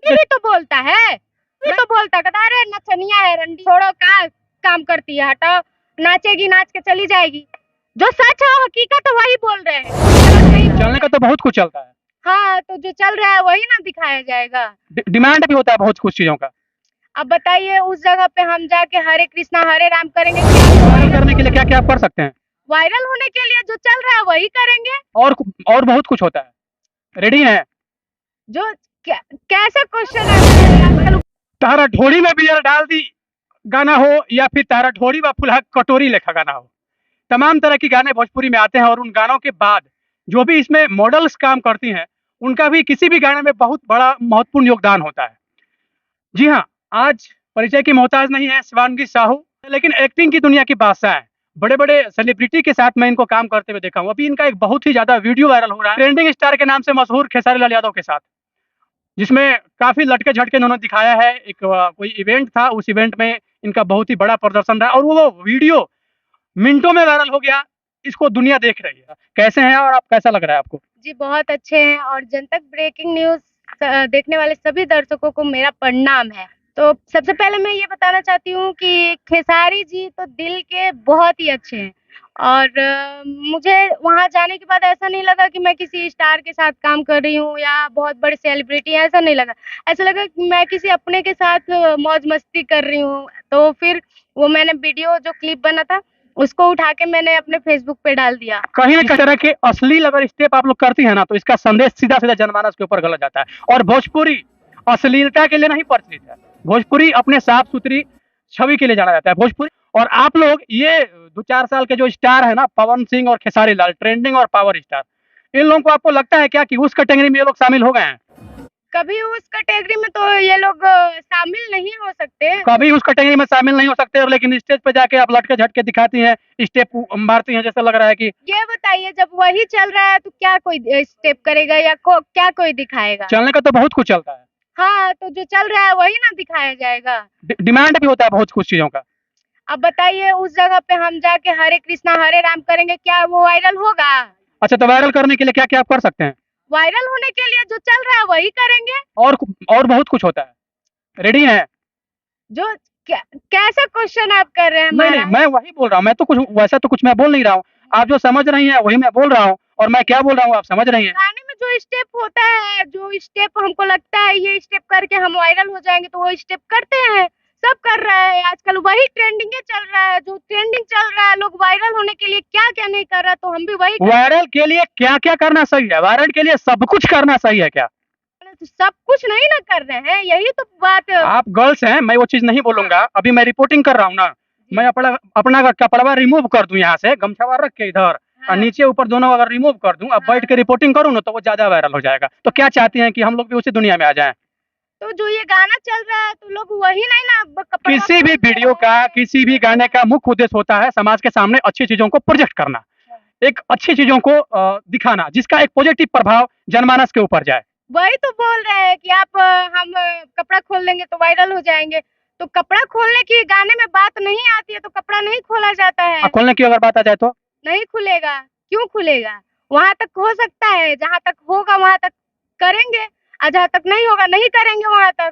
ये भी तो बोलता है, ये तो बोलता कहता अरे नचनिया है रंडी, छोड़ो का काम करती है, हटाओ, नाचेगी नाच के चली जाएगी। जो सच है हकीकत है वही बोल रहे हैं, गलत नहीं बोल चलने का तो बहुत कुछ चलता है, हाँ तो जो चल रहा है वही ना दिखाया जाएगा। डिमांड भी होता है बहुत कुछ चीजों का। अब बताइए उस जगह पे हम जाके हरे कृष्णा हरे राम करेंगे, वायरल करने के लिए क्या क्या आप कर सकते हैं? वायरल होने के लिए जो चल रहा है वही करेंगे। और बहुत कुछ होता है, रेडी है? जो कैसा क्वेश्चन है? तारा ढोड़ी में बियर डाल दी गाना हो, या फिर तारा ढोड़ी व फुलहा कटोरी लेखा गाना हो, तमाम तरह के गाने भोजपुरी में आते हैं। और उन गानों के बाद जो भी इसमें मॉडल्स काम करती हैं, उनका भी किसी भी गाने में बहुत बड़ा महत्वपूर्ण योगदान होता है। जी हाँ, आज परिचय की मोहताज नहीं है शिवांगी साहू, लेकिन एक्टिंग की दुनिया की बादशाह है। बड़े बड़े सेलिब्रिटी के साथ मैं इनको काम करते हुए देखा हूँ। अभी इनका एक बहुत ही ज्यादा वीडियो वायरल हो रहा है ट्रेंडिंग स्टार के नाम से मशहूर खेसारी लाल यादव के साथ, जिसमें काफी लटके झटके इन्होंने दिखाया है। एक कोई इवेंट था, उस इवेंट में इनका बहुत ही बड़ा प्रदर्शन रहा और वो वीडियो मिनटों में वायरल हो गया। इसको दुनिया देख रही है। कैसे हैं और आप, कैसा लग रहा है आपको? जी बहुत अच्छे हैं, और जनतक ब्रेकिंग न्यूज देखने वाले सभी दर्शकों को मेरा प्रणाम है। तो सबसे पहले मैं ये बताना चाहती हूँ कि खेसारी जी तो दिल के बहुत ही अच्छे हैं, और मुझे वहाँ जाने के बाद ऐसा नहीं लगा कि मैं किसी स्टार के साथ काम कर रही हूँ या बहुत बड़े सेलिब्रिटी, ऐसा नहीं लगा। ऐसा लगा कि मैं किसी अपने के साथ मौज मस्ती कर रही हूँ। तो फिर वो मैंने वीडियो जो क्लिप बना था उसको उठा के मैंने अपने फेसबुक पे डाल दिया। कहीं ना तरह के अश्लील अगर स्टेप आप लोग करती है ना, तो इसका संदेश सीधा सीधा जनमानस के ऊपर गलत जाता है। और भोजपुरी अश्लीलता के लिए नहीं प्रचलित है, भोजपुरी अपने साफ सुथरी छवि के लिए जाना जाता है भोजपुरी। और आप लोग ये 2-4 साल के जो स्टार है ना, पवन सिंह और खेसारी लाल, ट्रेंडिंग और पावर स्टार, इन लोगों को आपको लगता है क्या कि उस कैटेगरी में ये लोग शामिल हो गए हैं? कभी उस कैटेगरी में तो ये लोग शामिल नहीं हो सकते। कभी उस कैटेगरी में शामिल नहीं हो सकते, और लेकिन स्टेज पे जाके आप लटके झटके दिखाती हैं, स्टेप मारती हैं, जैसा लग रहा है कि। ये बताइए जब वही चल रहा है तो क्या कोई स्टेप करेगा या क्या कोई दिखाएगा? चलने का तो बहुत कुछ चलता है, हाँ तो जो चल रहा है वही ना दिखाया जाएगा। डिमांड भी होता है बहुत कुछ चीजों का। अब बताइए उस जगह पे हम जाके हरे कृष्णा हरे राम करेंगे, क्या वो वायरल होगा? अच्छा, तो वायरल करने के लिए क्या क्या आप कर सकते हैं? वायरल होने के लिए जो चल रहा है वही करेंगे। और बहुत कुछ होता है, रेडी है? जो कैसा क्वेश्चन आप कर रहे हैं? नहीं, मैं वही बोल रहा हूँ, मैं तो कुछ वैसा तो कुछ मैं बोल नहीं रहा हूँ। आप जो समझ रही हैं वही मैं बोल रहा हूँ, और मैं क्या बोल रहा हूँ आप समझ रही हैं। गाने में जो स्टेप होता है, जो स्टेप हमको लगता है ये स्टेप करके हम वायरल हो जाएंगे, तो वो स्टेप करते हैं, सब कर रहा है आजकल, वही ट्रेंडिंग चल रहा है। जो ट्रेंडिंग चल रहा है, लोग वायरल होने के लिए क्या क्या नहीं कर रहा, तो हम भी वही वायरल के लिए क्या क्या करना सही है? वायरल के लिए सब कुछ करना सही है क्या? तो सब कुछ नहीं ना कर रहे हैं, यही तो बात। आप गर्ल्स हैं, मैं वो चीज नहीं बोलूंगा। अभी मैं रिपोर्टिंग कर रहा हूँ ना, मैं अपना अपना कपड़वा रिमूव कर दूं यहाँ से, गमछावा रख के इधर, और नीचे ऊपर दोनों अगर रिमूव कर दूं, अब बैठ के रिपोर्टिंग करूँ ना, तो वो ज्यादा वायरल हो जाएगा। तो क्या चाहती हैं कि हम लोग भी उसी दुनिया में आ जाएं? तो जो ये गाना चल रहा है तो लोग वही नहीं ना किसी भी वीडियो का, किसी भी गाने का मुख्य उद्देश्य होता है समाज के सामने अच्छी चीजों को प्रोजेक्ट करना, एक अच्छी चीजों को दिखाना, जिसका एक पॉजिटिव प्रभाव जनमानस के ऊपर जाए। वही तो बोल रहे हैं कि आप हम कपड़ा खोल देंगे तो वायरल हो जाएंगे। तो कपड़ा खोलने की गाने में बात नहीं आती है तो कपड़ा नहीं खोला जाता है। खोलने की अगर बात आ जाए तो नहीं खुलेगा, क्यों खुलेगा? वहां तक हो सकता है, जहां तक होगा वहां तक करेंगे, और जहां तक नहीं होगा नहीं करेंगे वहां तक।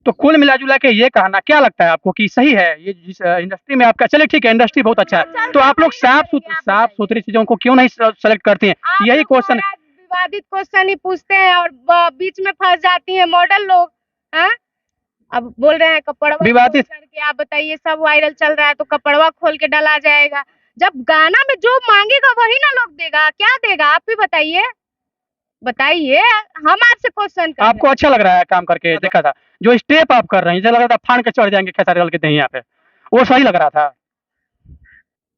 तो कुल मिला जुला के ये कहना क्या लगता है आपको कि सही है ये जिस इंडस्ट्री में आपका? चलिए ठीक है, इंडस्ट्री बहुत अच्छा है, तो आप लोग साफ सुथरी चीजों को क्यों नहीं सेलेक्ट करती हैं? यही क्वेश्चन है। विवादित क्वेश्चन ही पूछते हैं और बीच में फंस जाती है मॉडल लोग। हाँ, अब बोल रहे हैं कपड़वा विवादित करके, आप बताइए सब वायरल चल रहा है तो कपड़वा खोल के डाला जाएगा। जब गाना में जो मांगेगा वही ना लोग देगा, क्या देगा आप ही बताइए, बताइए। हम आपसे क्वेश्चन कर आपको अच्छा लग रहा है काम करके? देखा था जो स्टेप आप कर रहे हैं, लग रहा था फाड़ के चढ़ जाएंगे खेसारी लाल के दहिया पे, वो सही लग रहा था?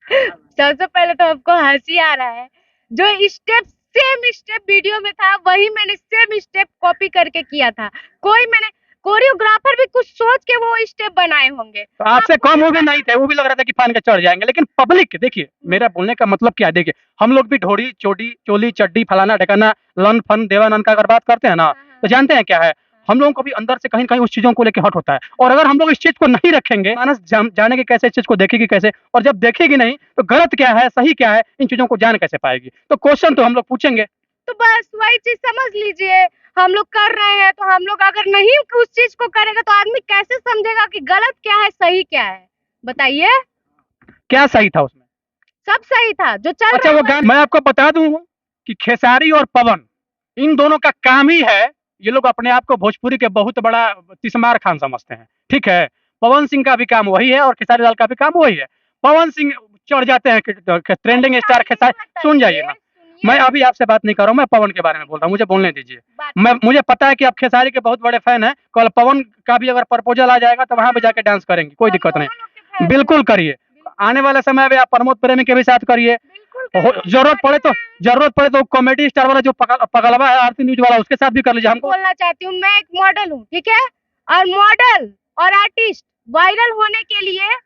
सबसे पहले तो आपको हंसी आ रहा है, जो स्टेप सेम स्टेप वीडियो में था वही मैंने सेम स्टेप कॉपी करके किया था। कोई मैंने कोरियोग्राफर भी कुछ सोच के वो स्टेप बनाए होंगे। तो आपसे कम वो भी नहीं थे, वो भी लग रहा था कि फान के चढ़ जाएंगे। लेकिन पब्लिक, देखिए मेरा बोलने का मतलब क्या है, देखिए हम लोग भी ढोड़ी चोली चड्डी फलाना ढकाना लन फन देवानंद का अगर बात करते हैं ना, तो जानते हैं क्या है, हम लोगों को भी अंदर से कहीं कहीं उस चीजों को लेकर हट होता है। और अगर हम लोग इस चीज को नहीं रखेंगे, मानस जाने के कैसे इस चीज को देखेगी कैसे, और जब देखेगी नहीं तो गलत क्या है सही क्या है इन चीजों को जान कैसे पाएगी? तो क्वेश्चन तो हम लोग पूछेंगे। तो बस वही चीज समझ लीजिए, हम लोग कर रहे हैं, तो हम लोग अगर नहीं उस चीज को करेगा तो आदमी कैसे समझेगा कि गलत क्या है सही क्या है? बताइए। क्या सही था उसमें? सब सही था जो चल अच्छा, रहा वो गाना मैं आपको बता दूं कि खेसारी और पवन, इन दोनों का काम ही है, ये लोग अपने आप को भोजपुरी के बहुत बड़ा तिस्मार खान समझते हैं। ठीक है, पवन सिंह का भी काम वही है और खेसारी लाल का भी काम वही है। पवन सिंह चढ़ जाते हैं ट्रेंडिंग स्टार खेसारी। सुन जाइए ना, मैं अभी आपसे बात नहीं कर रहा हूँ, मैं पवन के बारे में बोल रहा हूँ, मुझे बोलने दीजिए। मुझे पता है कि आप खेसारी के बहुत बड़े फैन हैं, कल पवन का भी अगर प्रपोजल आ जाएगा तो वहां पे जाके डांस करेंगे, कोई दिक्कत नहीं, बिल्कुल करिए। आने वाले समय में आप प्रमोद प्रेमी के भी साथ करिए, जरूरत पड़े तो कॉमेडी स्टार वाला जो पगलवा है आरती न्यूज वाला, उसके साथ भी कर लीजिए। हमको बोलना चाहती हूँ, मैं एक मॉडल हूँ, ठीक है, और मॉडल और आर्टिस्ट वायरल होने के लिए,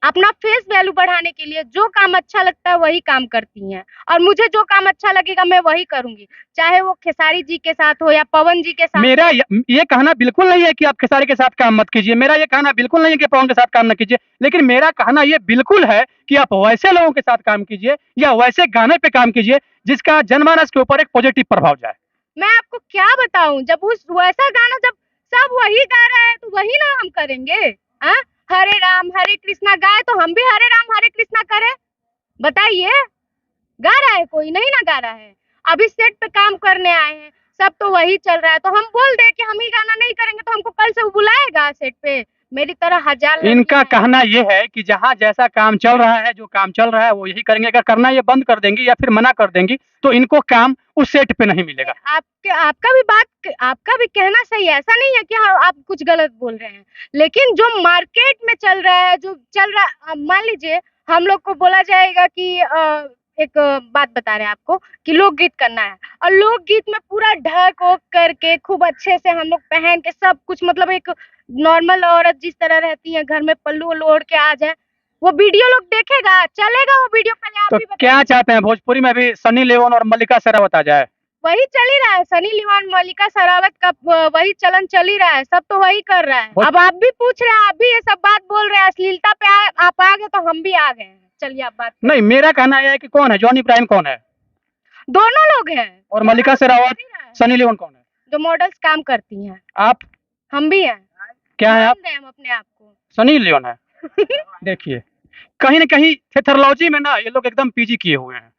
अपना फेस वैल्यू बढ़ाने के लिए जो काम अच्छा लगता है वही काम करती हैं, और मुझे जो काम अच्छा लगेगा मैं वही करूंगी, चाहे वो खेसारी जी के साथ हो या पवन जी के साथ। मेरा ये कहना बिल्कुल नहीं है कि आप खेसारी के साथ काम मत कीजिए, मेरा ये कहना बिल्कुल नहीं है कि पवन के साथ काम न कीजिए, लेकिन मेरा कहना ये बिल्कुल है कि आप वैसे लोगों के साथ काम कीजिए या वैसे गाने पे काम कीजिए जिसका जनमानस के ऊपर एक पॉजिटिव प्रभाव जाए। मैं आपको क्या बताऊं, जब उस वैसा गाना जब सब वही गा रहा है तो वही ना हम करेंगे। हाँ, हरे राम हरे कृष्णा गाए तो हम भी हरे राम हरे कृष्णा करें? बताइए, गा रहा है कोई? नहीं ना गा रहा है। अभी सेट पे काम करने आए हैं, सब तो वही चल रहा है, तो हम बोल दे कि हम ही गाना नहीं करेंगे तो हमको कल से वो बुलाएगा सेट पे? मेरी तरह हजार इनका कहना ये है कि जहाँ जैसा काम चल रहा है, जो काम चल रहा है वो यही करेंगे, अगर करना ये बंद कर देंगी या फिर मना कर देंगी तो इनको काम उस सेट पे नहीं मिलेगा। आपका भी कहना सही है, ऐसा नहीं है कि हाँ, आप कुछ गलत बोल रहे हैं, लेकिन जो मार्केट में चल रहा है, जो चल रहा है, मान लीजिए हम लोग को बोला जाएगा कि एक बात बता रहे हैं आपको कि लोकगीत करना है, और लोकगीत में पूरा ढक ओक करके खूब अच्छे से हम लोग पहन के सब कुछ, मतलब एक नॉर्मल औरत जिस तरह रहती है घर में पल्लू वल्लू ओढ़ के आ जाए, वो वीडियो लोग देखेगा? चलेगा वो वीडियो? पहले आप तो ही बताइए। क्या चाहते हैं भोजपुरी में भी सनी लियोन और मल्लिका शेरावत आ जाए? वही चल ही रहा है, सनी लियोन मल्लिका शेरावत का वही चलन चल ही रहा है, सब तो वही कर रहा है। अब आप भी पूछ रहे हैं, आप भी ये सब बात बोल रहे हैं, अश्लीलता पे आप आ गए तो हम भी आ गए हैं। चलिए आप बात नहीं, मेरा कहना यह है कि कौन है जॉन इब्राहिम, कौन है? दोनों लोग हैं। और मल्लिका शेरावत, सनी लियोन कौन है? जो मॉडल्स काम करती हैं। आप हम भी हैं। क्या है? आप हम अपने आप को सनी लियोन है। देखिए, कहीं ना कहीं थेथरोलॉजी में ना ये लोग एकदम पीजी किए हुए हैं।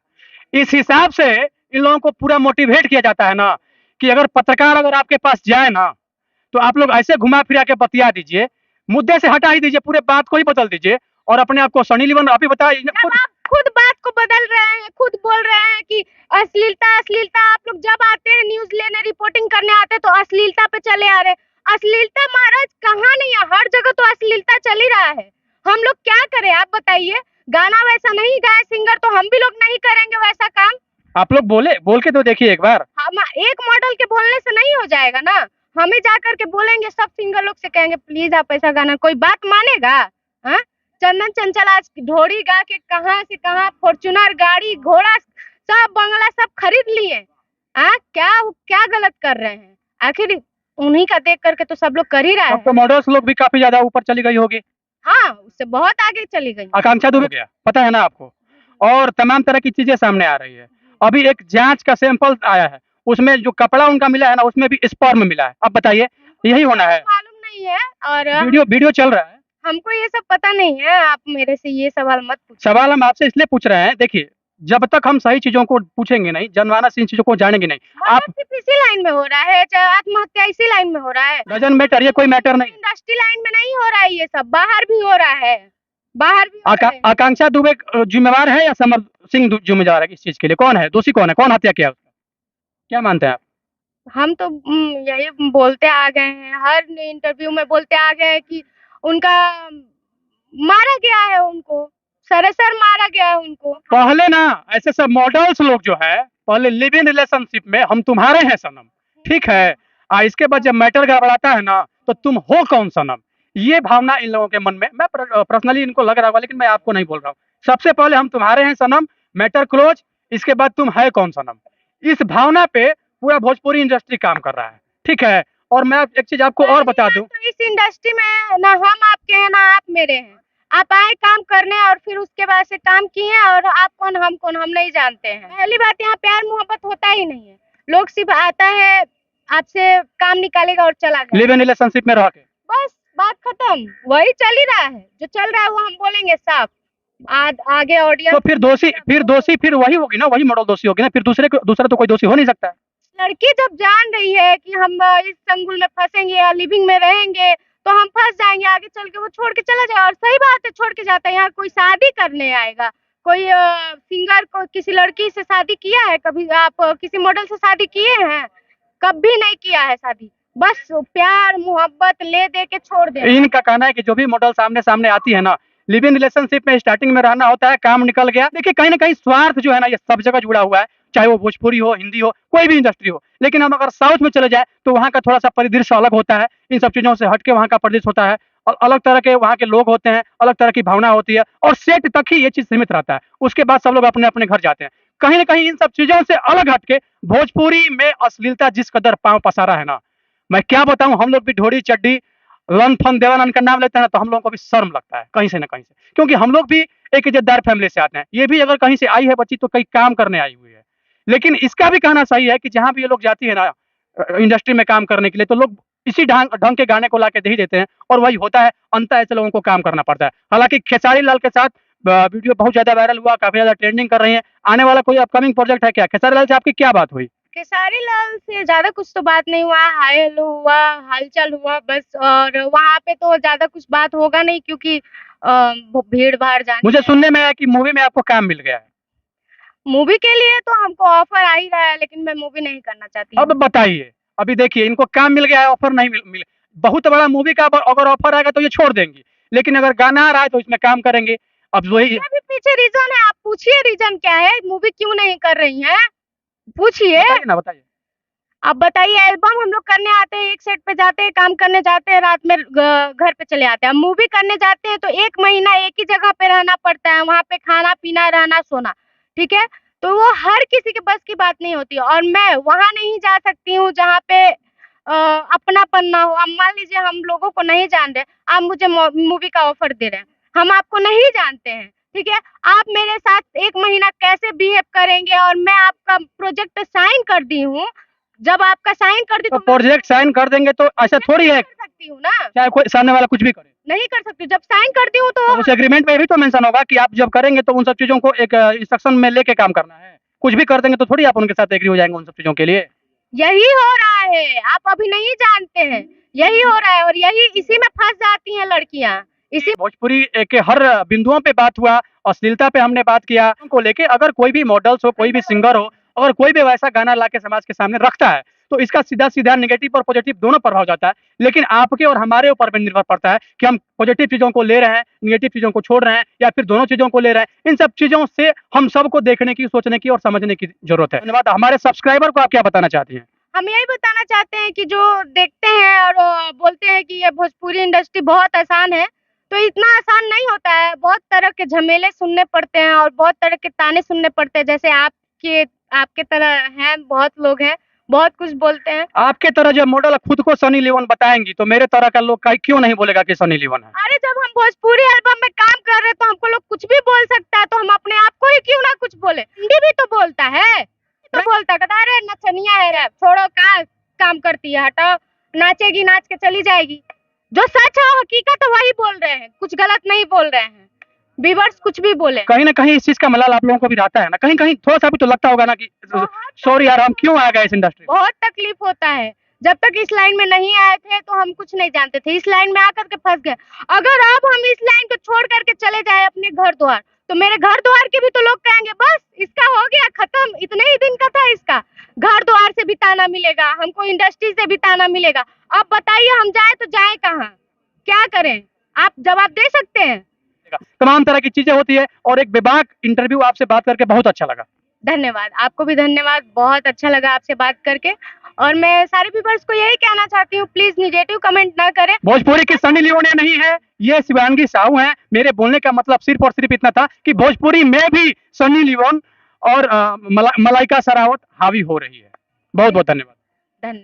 इस हिसाब से इन लोगों को पूरा मोटिवेट किया जाता है ना कि अगर पत्रकार अगर आपके पास जाए ना तो आप लोग ऐसे घुमा फिरा के बतिया दीजिए, मुद्दे से हटा ही दीजिए, पूरे बात को ही बदल दीजिए और अपने आप को सनी लियोन आप ही बताइए। खुद बात को बदल रहे हैं, खुद बोल रहे हैं कि अश्लीलता अश्लीलता। आप लोग जब आते हैं न्यूज लेने, रिपोर्टिंग करने आते हैं तो अश्लीलता पे चले आ रहे हैं। अश्लीलता महाराज कहाँ नहीं है, हर जगह तो अश्लीलता चल ही रहा है। हम लोग क्या करें आप बताइए? गाना वैसा नहीं गाए सिंगर तो हम भी लोग नहीं करेंगे वैसा काम। आप लोग बोल के तो देखिए एक बार। हम एक मॉडल के बोलने से नहीं हो जाएगा ना, हमें जा करके बोलेंगे, सब सिंगर लोग से कहेंगे प्लीज आप ऐसा गाना, कोई बात मानेगा? हाँ, चंदन चंचल आज ढोड़ी गा के कहाँ से कहाँ फॉर्च्यूनर गाड़ी घोड़ा सब बंगला सब खरीद लिए। हाँ, क्या क्या गलत कर रहे हैं? आखिर उन्हीं का देख करके तो सब लोग कर ही रहा है। तो मॉडल्स लोग भी काफी ज्यादा ऊपर चली गई होगी। हाँ, उससे बहुत आगे चली गई। आकांक्षा दुबे गया, पता है ना आपको, और तमाम तरह की चीजें सामने आ रही है। अभी एक जांच का सैंपल आया है, उसमें जो कपड़ा उनका मिला है ना उसमें भी स्पर्म मिला है। अब बताइए यही होना है? मालूम नहीं है, और वीडियो चल रहा है, हमको ये सब पता नहीं है। आप मेरे से ये सवाल मत पूछिए। सवाल हम आपसे इसलिए पूछ रहे हैं, देखिए जब तक हम सही चीजों को पूछेंगे नहीं, जनमानस इन चीजों को जानेंगे नहीं। आप इसी लाइन में हो रहा है, चाहे आत्महत्या इसी लाइन में हो रहा है। डजन मैटर, ये कोई मैटर नहीं। इंडस्ट्री लाइन में नहीं हो रहा है, ये सब बाहर भी हो रहा है, बाहर भी हो रहा है। आकांक्षा दुबे जिम्मेवार है या समर सिंह जिम्मेदार है इस चीज के लिए? कौन है दोषी, कौन है, कौन हत्या किया उसका? क्या मानते हैं आप? हम तो यही बोलते आ गए हैं, हर इंटरव्यू में बोलते आ गए हैं कि उनका मारा गया है, उनको सरासर मारा गया है उनको। पहले ना ऐसे सब मॉडल्स लोग जो है पहले लिव इन रिलेशनशिप में हम तुम्हारे हैं सनम, ठीक है, इसके बाद जब मैटर गड़बड़ाता है ना तो तुम हो कौन सनम, ये भावना इन लोगों के मन में, मैं पर्सनली इनको लग रहा होगा लेकिन मैं आपको नहीं बोल रहा हूँ। सबसे पहले हम तुम्हारे हैं सनम, मैटर क्लोज, इसके बाद तुम है कौन सनम। इस भावना पे पूरा भोजपुरी इंडस्ट्री काम कर रहा है, ठीक है। और मैं एक चीज आपको और बता दूं, तो इस इंडस्ट्री में ना हम आपके हैं ना आप मेरे हैं। आप आए काम करने और फिर उसके बाद से काम किए, और आप कौन हम कौन हम नहीं जानते हैं। पहली बात, यहाँ प्यार मोहब्बत होता ही नहीं है। लोग सिर्फ आता है आपसे काम निकालेगा और चला गया। लिव इन रिलेशनशिप में रह के बस बात खत्म। वही चल ही रहा है, जो चल रहा है वो हम बोलेंगे साफ। आगे तो ऑडियंस फिर वही होगी ना, वही मॉडल दोषी होगी ना, फिर दूसरा तो कोई दोषी हो नहीं सकता है। लड़की जब जान रही है कि हम इस चंगुल में फंसेंगे या लिविंग में रहेंगे तो हम फंस जाएंगे, आगे चल के वो छोड़ के चला जाए। और सही बात है, छोड़ के जाता है। यहाँ कोई शादी करने आएगा, कोई सिंगर को किसी लड़की से शादी किया है कभी? आप किसी मॉडल से शादी किए हैं? कभी नहीं किया है शादी। बस प्यार मोहब्बत ले दे के छोड़ दे। इनका कहना है कि जो भी मॉडल सामने सामने आती है ना, लिव इन रिलेशनशिप में स्टार्टिंग में रहना होता है, काम निकल गया। देखिए कहीं ना कहीं स्वार्थ जो है ना, ये सब जगह जुड़ा हुआ है, चाहे वो भोजपुरी हो, हिंदी हो, कोई भी इंडस्ट्री हो। लेकिन हम अगर साउथ में चले जाए तो वहाँ का थोड़ा सा परिदृश्य अलग होता है, इन सब चीजों से हटके वहाँ का परिदृश्य होता है, और अलग तरह के वहाँ के लोग होते हैं, अलग तरह की भावना होती है, और सेट तक ही ये चीज सीमित रहता है। उसके बाद सब लोग अपने अपने घर जाते हैं। कहीं ना कहीं इन सब चीजों से अलग हटके भोजपुरी में अश्लीलता जिस कदर पांव पसारा है ना, मैं क्या बताऊं। हम लोग भी ढोड़ी चड्डी लन फन देवानंद का नाम लेते हैं ना, तो हम लोगों को भी शर्म लगता है कहीं से ना कहीं से, क्योंकि हम लोग भी एक इज्जतदार फैमिली से आते हैं। ये भी अगर कहीं से आई है बच्ची तो कहीं काम करने आई हुई है। लेकिन इसका भी कहना सही है कि जहां भी ये लोग जाती है ना इंडस्ट्री में काम करने के लिए, तो लोग इसी ढंग के गाने को ला के दे ही देते हैं, और वही होता है, अंत ऐसे लोगों को काम करना पड़ता है। हालांकि खेसारी लाल के साथ वीडियो बहुत ज्यादा वायरल हुआ, काफी ज्यादा ट्रेंडिंग कर रही है। आने वाला कोई अपकमिंग प्रोजेक्ट है क्या? खेसारी लाल से आपकी क्या बात हुई? खेसारी लाल से ज्यादा कुछ तो बात नहीं हुआ, हाय हेलो हुआ, हालचाल हुआ बस। और वहाँ पे तो ज्यादा कुछ बात होगा नहीं, क्योंकि भीड़ भाड़ जाने। मुझे सुनने में आया कि मूवी में आपको काम मिल गया है। मूवी के लिए तो हमको ऑफर आ ही रहा है, लेकिन मैं मूवी नहीं करना चाहती। अब बताइए, अभी देखिए इनको काम मिल गया है, ऑफर नहीं मिले। बहुत बड़ा मूवी का अगर ऑफर आएगा तो ये छोड़ देंगी, लेकिन अगर गाना आ रहा है तो इसमें काम करेंगे। अब वही पीछे रीजन है, आप पूछिए रीजन क्या है, मूवी क्यों नहीं कर रही हैं? पूछिए ना, बताइए। आप बताइए। एल्बम हम लोग करने आते हैं, एक सेट पे जाते हैं, काम करने जाते हैं, रात में घर पे चले आते हैं। मूवी करने जाते हैं तो 1 महीना एक ही जगह पे रहना पड़ता है, वहाँ पे खाना पीना रहना सोना, ठीक है? तो वो हर किसी के बस की बात नहीं होती, और मैं वहाँ नहीं जा सकती हूँ जहाँ पे अपनापन ना हो। अब मान लीजिए हम लोगों को नहीं जान रहे, आप मुझे मूवी का ऑफर दे रहे हैं, हम आपको नहीं जानते हैं, ठीक है? आप मेरे साथ 1 महीना कैसे बिहेव करेंगे? और मैं आपका प्रोजेक्ट साइन कर दी हूँ, जब आपका साइन कर दी तो प्रोजेक्ट साइन कर देंगे तो ऐसा थोड़ी है कर सकती हूँ ना, चाहे कोई सामने वाला कुछ भी करे। नहीं कर सकती। जब साइन कर दी हूँ तो उस एग्रीमेंट में भी तो मेंशन होगा कि आप जब करेंगे तो उन सब चीजों को एक इंस्ट्रक्शन में लेके काम करना है। कुछ भी कर देंगे तो थोड़ी आप उनके साथ एग्री हो जाएंगे उन सब चीजों के लिए। यही हो रहा है, आप अभी नहीं जानते हैं, यही हो रहा है, और यही इसी में फंस जाती हैं लड़कियां। इसी भोजपुरी के हर बिंदुओं पे बात हुआ, अश्लीलता पे हमने बात किया को लेके। अगर कोई भी मॉडल्स हो, कोई भी सिंगर हो, अगर कोई भी वैसा गाना ला के समाज के सामने रखता है तो इसका सीधा सीधा नेगेटिव और पॉजिटिव दोनों प्रभाव जाता है। लेकिन आपके और हमारे ऊपर भी निर्भर पड़ता है कि हम पॉजिटिव चीजों को ले रहे हैं, नेगेटिव चीजों को छोड़ रहे हैं, या फिर दोनों चीजों को ले रहे हैं। इन सब चीजों से हम सबको देखने की, सोचने की और समझने की जरूरत है। धन्यवाद। हमारे सब्सक्राइबर को आप क्या बताना चाहती हैं? हम यही बताना चाहते हैं कि जो देखते हैं और बोलते हैं कि ये भोजपुरी इंडस्ट्री बहुत आसान है, तो इतना आसान नहीं होता है। बहुत तरह के झमेले सुनने पड़ते हैं और बहुत तरह के ताने सुनने पड़ते हैं। जैसे आपके तरह हैं, बहुत लोग हैं, बहुत कुछ बोलते हैं। आपके तरह जो मॉडल खुद को सनी लियोन बताएंगी तो मेरे तरह का लोग क्यों नहीं बोलेगा कि सनी लियोन है? अरे जब हम भोजपुरी एल्बम में काम कर रहे हैं तो हमको लोग कुछ भी बोल सकता है, तो हम अपने आप को ही क्यों ना कुछ बोले? हिंदी भी तो बोलता है, तो बोलता कहता अरे नचनिया है रे, छोड़ो का काम करती है, हटाओ, नाचेगी नाच के चली जाएगी। जो सच है हकीकत है वही बोल रहे हैं, कुछ गलत नहीं बोल रहे हैं। व्यूअर्स कुछ भी बोले, कहीं ना कहीं इस चीज का मलाल आप लोगों को भी रहता है ना, कहीं कहीं थोड़ा सा भी तो लगता होगा ना कि सॉरी यार हम क्यों आ गए इस इंडस्ट्री में। बहुत तकलीफ होता है। जब तक इस लाइन में नहीं आए थे तो हम कुछ नहीं जानते थे, इस लाइन में आकर के फंस गए। अगर अब हम इस लाइन को छोड़ करके चले जाए अपने घर द्वार, तो मेरे घर द्वार के भी तो लोग कहेंगे बस इसका हो गया खत्म, इतने ही दिन का था इसका। घर द्वार से भी ताना मिलेगा, हमको इंडस्ट्री से भी ताना मिलेगा। अब बताइए हम जाए तो जाए कहाँ, क्या करें? आप जवाब दे सकते हैं। तमाम तरह की चीजें होती है, और एक बेबाक इंटरव्यू आपसे बात करके बहुत अच्छा लगा। धन्यवाद, आपको भी धन्यवाद, बहुत अच्छा लगा आपसे बात करके। और मैं सारे व्यूअर्स को यही कहना चाहती हूँ, प्लीज नेगेटिव कमेंट ना करें। भोजपुरी की सनी लियोन ये नहीं है, ये शिवांगी साहू हैं। मेरे बोलने का मतलब सिर्फ और सिर्फ इतना था कि भोजपुरी में भी सनी लियोन और मलाइका शेरावत हावी हो रही है। बहुत बहुत धन्यवाद।